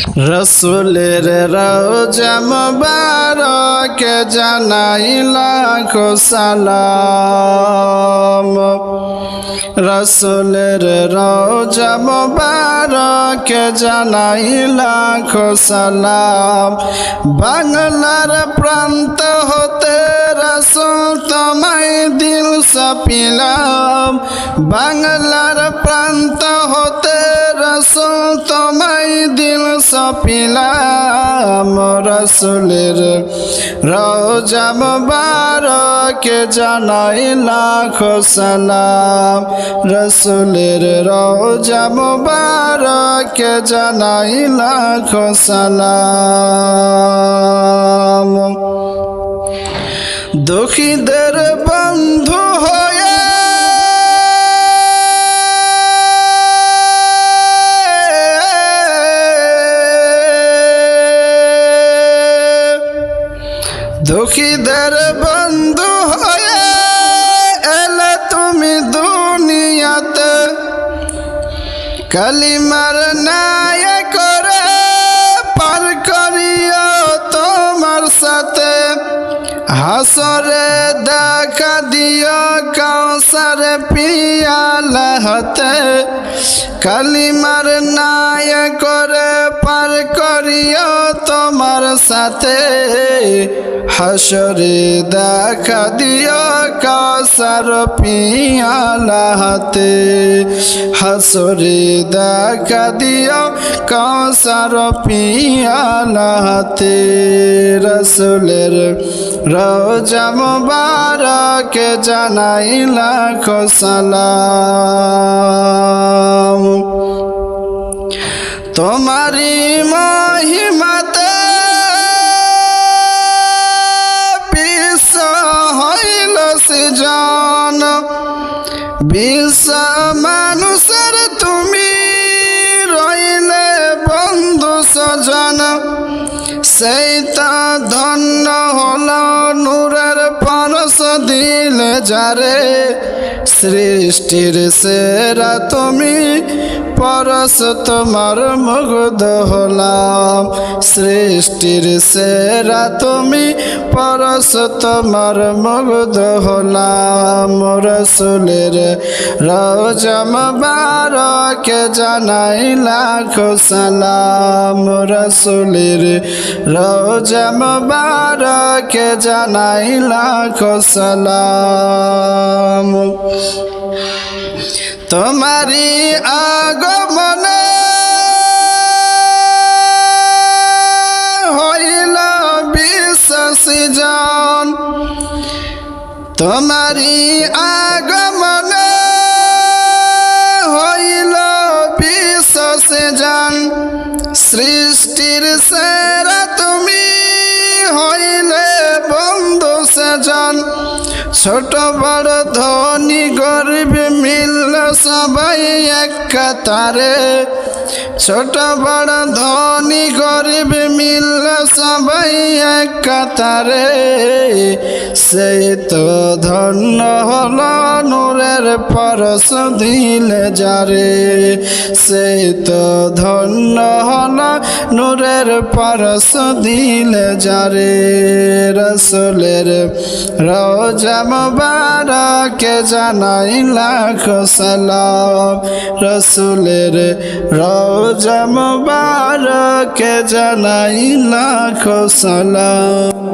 রসুলের রওজা মুবারক জানাই লাখো সালাম। রসুলের রওজা মুবারক জানাই লাখো সালাম। বাংলার প্রান্ত হতে রসুল তোমায় দিল সপিলাম। বাংলার প্রান্ত হতে রসুল তোমায় দিল সপিলাম। রসুলের রওজা মুবারক জানাই লাখো সালাম। রসুলের রওজা মুবারক জানাই লাখো সালাম। দুঃখীদের বন্ধু হয়ে দুঃখীদের বন্ধু হয়ে এলে তুমি দুনিয়াতে। কালিমার ন্যায় করে পার করিও তোমার সাথে। হাসরে দেখা দিও কাউসার পিয়ালা হাতে। কালিমার ন্যায় করে পার করিও তোমার সাথে। হাসরে দেখা দিও কাউসার পিয়ালা হাতে। হাসরে দেখা দিও কাউসার পিয়ালা হাতে। রসুলের রওজা মুবারক জানাই লাখো সালাম। তোমারি মহিমাতে বিশ্ব হইল সৃজন। বিশ্ব মানুষের তুমি রইলে বন্ধু স্বজন। সেই তা ধন্য হল নূরের পরশ দিলে যারে। সৃষ্টির সেরা তুমি পরশ তোমার মুগ্ধ হলাম। সৃষ্টির সেরা তুমি পরশ তোমার মুগ্ধ হলাম। রসুলের রওজা মুবারক জানাই লাখো সালাম। রসুলের রওজা মুবারক জানাই লাখো সালাম। তোমারি আগমনে হইল বিশ্ব সৃজন। তোমারি আগমনে হইল বিশ্ব সৃজন। সৃষ্টির সেরা তুমি হইলে বন্ধু স্বজন। ছোট বড় ধনী গরিব মিলল সবাই এক কাতারে। ছোট বড় ধনী গরিব মিলল সবাই এক কাতারে। সেই তো ধন্য হল নূরের পরশ দিলে যারে। সেই তো ধন্য হল নূরের পরশ দিলে যারে। রসুলের রওজা মুবারক জানাই লাখো সালাম। রসুলের রওজা মুবারক জানাই লাখো সালাম।